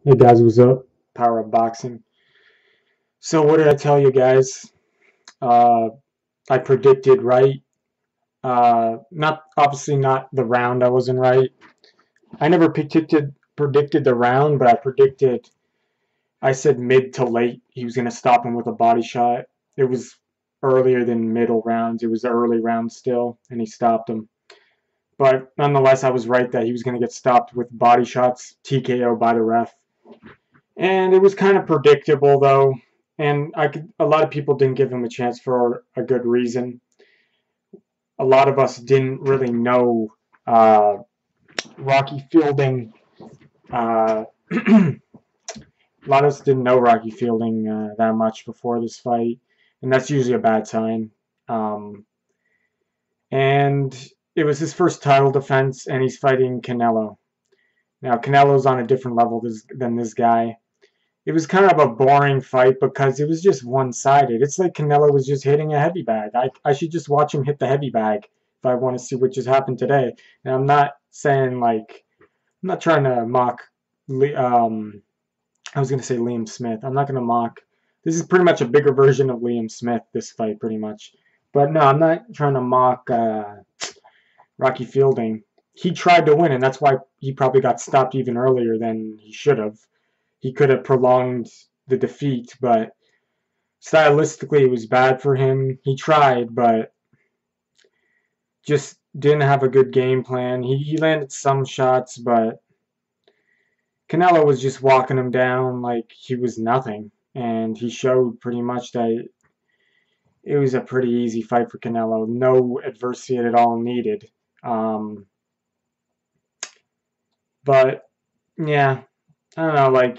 Hey guys, what's up? Power Up Boxing. So what did I tell you guys? Uh, I predicted right. Not obviously not the round. I wasn't right. I never predicted the round, but I predicted. I said mid to late. He was gonna stop him with a body shot. It was earlier than middle rounds. It was the early round still, and he stopped him. But nonetheless, I was right that he was gonna get stopped with body shots, TKO by the ref. And it was kind of predictable though, and a lot of people didn't give him a chance for a good reason. A lot of us didn't really know uh, Rocky Fielding. A lot of us didn't know Rocky Fielding that much before this fight, and that's usually a bad sign. Um, and it was his first title defense, and he's fighting Canelo. Now Canelo's on a different level than this guy. It was kind of a boring fight because it was just one-sided. It's like Canelo was just hitting a heavy bag. I should just watch him hit the heavy bag if I want to see what just happened today. And I'm not saying like I'm not trying to mock. I was gonna say Liam Smith. I'm not gonna mock. This is pretty much a bigger version of Liam Smith. This fight, pretty much. But no, I'm not trying to mock Rocky Fielding. He tried to win, and that's why he probably got stopped even earlier than he should have. He could have prolonged the defeat, but stylistically it was bad for him. He tried, but just didn't have a good game plan. He landed some shots, but Canelo was just walking him down like he was nothing. And he showed pretty much that it was a pretty easy fight for Canelo. No adversity at all needed. Um, but yeah, I don't know. Like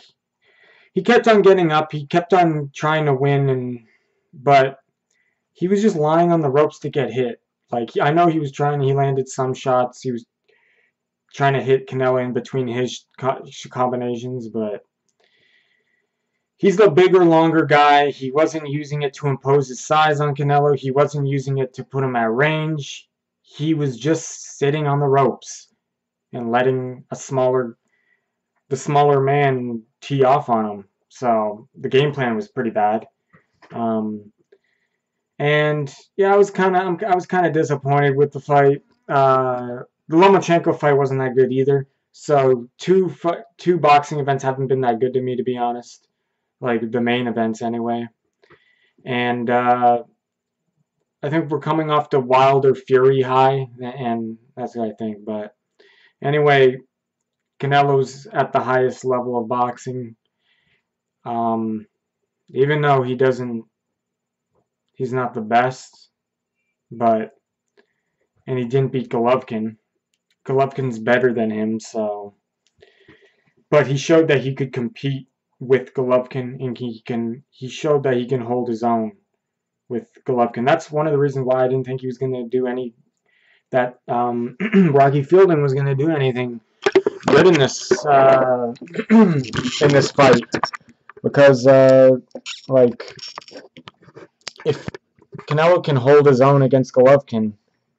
he kept on getting up. He kept on trying to win, and but he was just lying on the ropes to get hit. Like I know he was trying. He landed some shots. He was trying to hit Canelo in between his combinations, but he's the bigger, longer guy. He wasn't using it to impose his size on Canelo. He wasn't using it to put him at range. He was just sitting on the ropes and letting the smaller man tee off on him. So the game plan was pretty bad. Um, and yeah, I was kind of disappointed with the fight. The Lomachenko fight wasn't that good either. So two boxing events haven't been that good to me, to be honest. Like the main events anyway. And I think we're coming off the Wilder Fury high, and that's what I think. But anyway, Canelo's at the highest level of boxing. Um, even though he's not the best, but and he didn't beat Golovkin. Golovkin's better than him, so but he showed that he could compete with Golovkin, and he showed that he can hold his own with Golovkin. That's one of the reasons why I didn't think he was going to do any that Rocky Fielding was going to do anything good in this in this fight because like if Canelo can hold his own against Golovkin,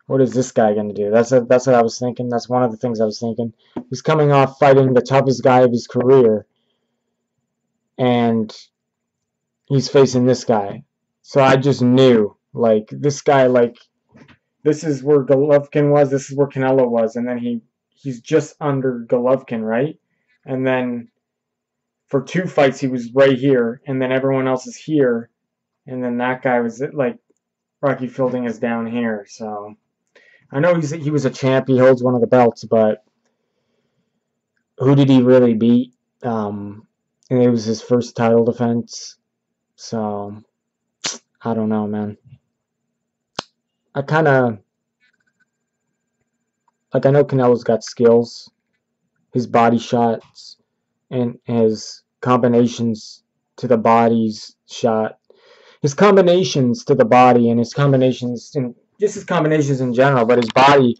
what is this guy going to do? That's what I was thinking. That's one of the things I was thinking. He's coming off fighting the toughest guy of his career, and he's facing this guy. So I just knew, like, this guy, like, this is where Golovkin was, this is where Canelo was, and then he's just under Golovkin, right? And then for two fights he was right here, and then everyone else is here, and then that guy was like Rocky Fielding is down here. So I know he was a champ, he holds one of the belts, but who did he really beat? And it was his first title defense, so I don't know, man. I kind of like I know Canelo's got skills, his body shots, and his combinations to the body's shot. His combinations to the body and his combinations and just his combinations in general, but his body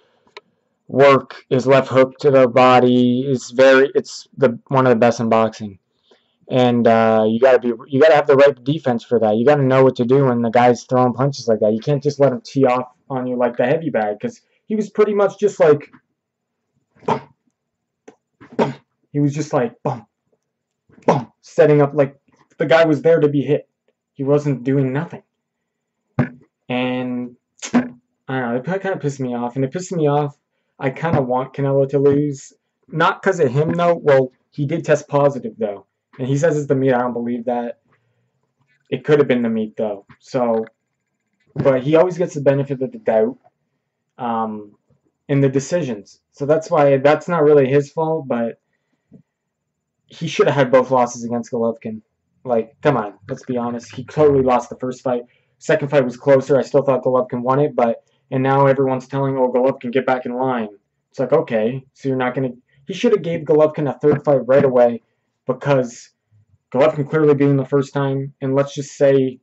work, his left hook to the body is it's the one of the best in boxing. And you gotta have the right defense for that. You gotta know what to do when the guy's throwing punches like that. You can't just let him tee off on you like the heavy bag because he was pretty much just like he was just like boom, setting up like the guy was there to be hit. He wasn't doing nothing. And I don't know, it kind of pissed me off. And it pissed me off. I kind of want Canelo to lose. Not because of him, though. Well, he did test positive, though. And he says it's the meat. I don't believe that. It could have been the meat, though. So, but he always gets the benefit of the doubt in the decisions. So that's why that's not really his fault, but he should have had both losses against Golovkin. Like, come on, let's be honest. He totally lost the first fight. Second fight was closer. I still thought Golovkin won it, and now everyone's telling, oh, Golovkin, get back in line. It's like, okay, so you're not going to... He should have gave Golovkin a third fight right away because Golovkin clearly beat him the first time, and let's just say,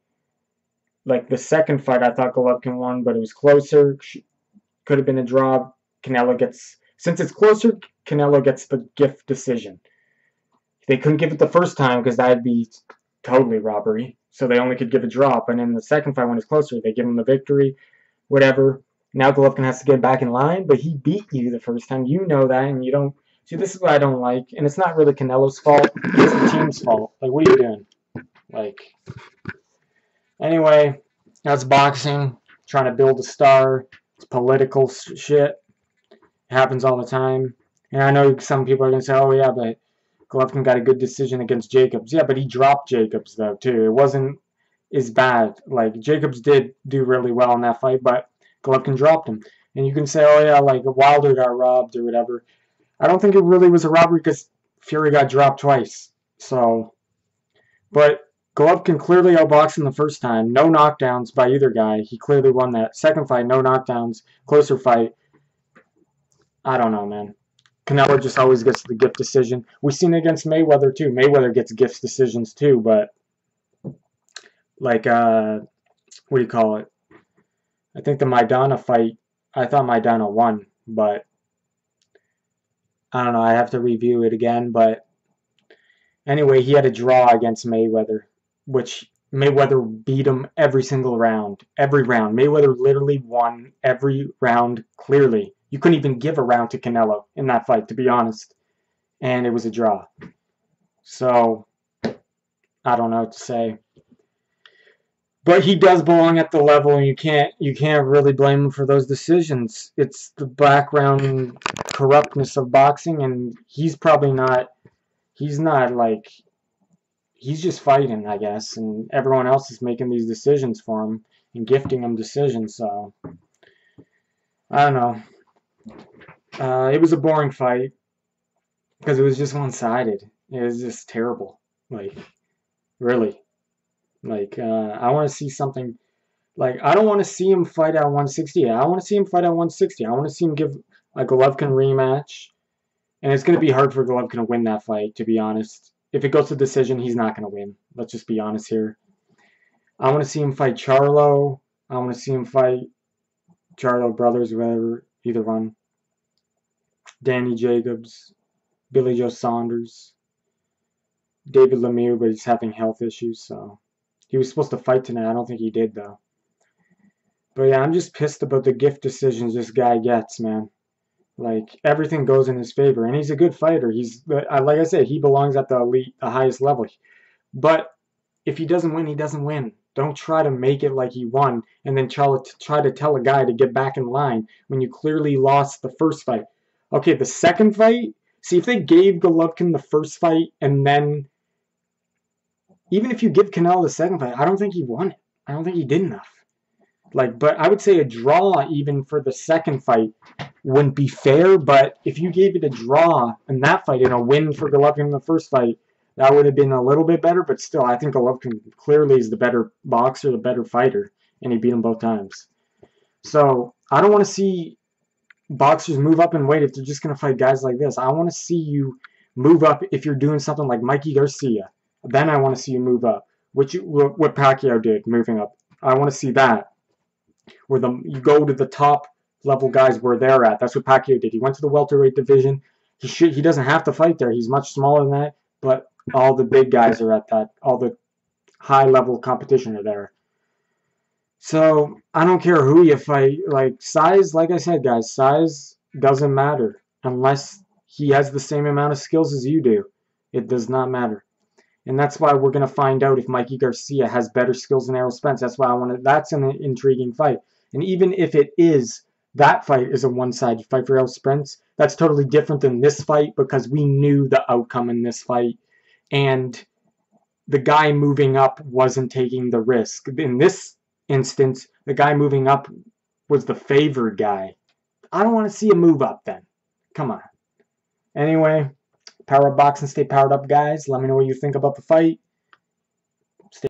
like, the second fight I thought Golovkin won, but it was closer. Could have been a draw. Canelo gets... Since it's closer, Canelo gets the gift decision. They couldn't give it the first time because that'd be totally robbery. So they only could give a drop. And in the second fight, when it's closer, they give him the victory, whatever. Now Golovkin has to get back in line, but he beat you the first time. You know that, and you don't... See, this is what I don't like. And it's not really Canelo's fault. It's the team's fault. Like, what are you doing? Like... Anyway, that's boxing. Trying to build a star. It's political shit. It happens all the time. And I know some people are going to say, oh, yeah, but Golovkin got a good decision against Jacobs. Yeah, but he dropped Jacobs, though, too. It wasn't as bad. Like, Jacobs did do really well in that fight, but Golovkin dropped him. And you can say, oh, yeah, like, Wilder got robbed or whatever. I don't think it really was a robbery because Fury got dropped twice. So, but Golovkin clearly outboxed him the first time. No knockdowns by either guy. He clearly won that. Second fight, no knockdowns. Closer fight. I don't know, man. Canelo just always gets the gift decision. We've seen it against Mayweather, too. Mayweather gets gift decisions, too, but like, what do you call it? I think the Maidana fight, I thought Maidana won, but I don't know. I have to review it again, but anyway, he had a draw against Mayweather, which Mayweather beat him every single round. Every round. Mayweather literally won every round clearly. You couldn't even give a round to Canelo in that fight, to be honest. And it was a draw. So, I don't know what to say. But he does belong at the level, and you can't really blame him for those decisions. It's the background corruptness of boxing, and he's probably not... He's not, like... He's just fighting, I guess, and everyone else is making these decisions for him and gifting him decisions, so... I don't know. It was a boring fight because it was just one-sided. It was just terrible. Like, really. Like, I want to see something... Like, I don't want to see him fight at 160. I want to see him fight at 160. I want to see him give a Golovkin rematch. And it's going to be hard for Golovkin to win that fight, to be honest. If it goes to decision, he's not going to win. Let's just be honest here. I want to see him fight Charlo. I want to see him fight Charlo brothers, whatever, either one. Danny Jacobs, Billy Joe Saunders, David Lemieux, but he's having health issues, so he was supposed to fight tonight. I don't think he did, though. But yeah, I'm just pissed about the gift decisions this guy gets, man. Like, everything goes in his favor, and he's a good fighter. He's, like I said, he belongs at the elite, the highest level. But if he doesn't win, he doesn't win. Don't try to make it like he won, and then try to tell a guy to get back in line when you clearly lost the first fight. Okay, the second fight, see, if they gave Golovkin the first fight, and then, even if you give Canelo the second fight, I don't think he won it. I don't think he did enough. Like, but I would say a draw even for the second fight wouldn't be fair, but if you gave it a draw in that fight and a win for Golovkin in the first fight, that would have been a little bit better, but still, I think Golovkin clearly is the better boxer, the better fighter, and he beat him both times. So, I don't want to see boxers move up in weight if they're just going to fight guys like this. I want to see you move up if you're doing something like Mikey Garcia. Then I want to see you move up, what Pacquiao did, moving up. I want to see that. Where you go to the top level guys where they're at. That's what Pacquiao did. He went to the welterweight division. He doesn't have to fight there. He's much smaller than that, but all the big guys are at that. All the high level competition are there. So I don't care who you fight. Like, size, like I said, guys, size doesn't matter unless he has the same amount of skills as you do. It does not matter. And that's why we're going to find out if Mikey Garcia has better skills than Errol Spence. That's why I want to. That's an intriguing fight. And even if it is, that fight is a one-sided fight for Errol Spence, that's totally different than this fight because we knew the outcome in this fight. And the guy moving up wasn't taking the risk. In this instance, the guy moving up was the favored guy. I don't want to see a move up then. Come on. Anyway, Power Up Boxing, stay powered up, guys. Let me know what you think about the fight. Stay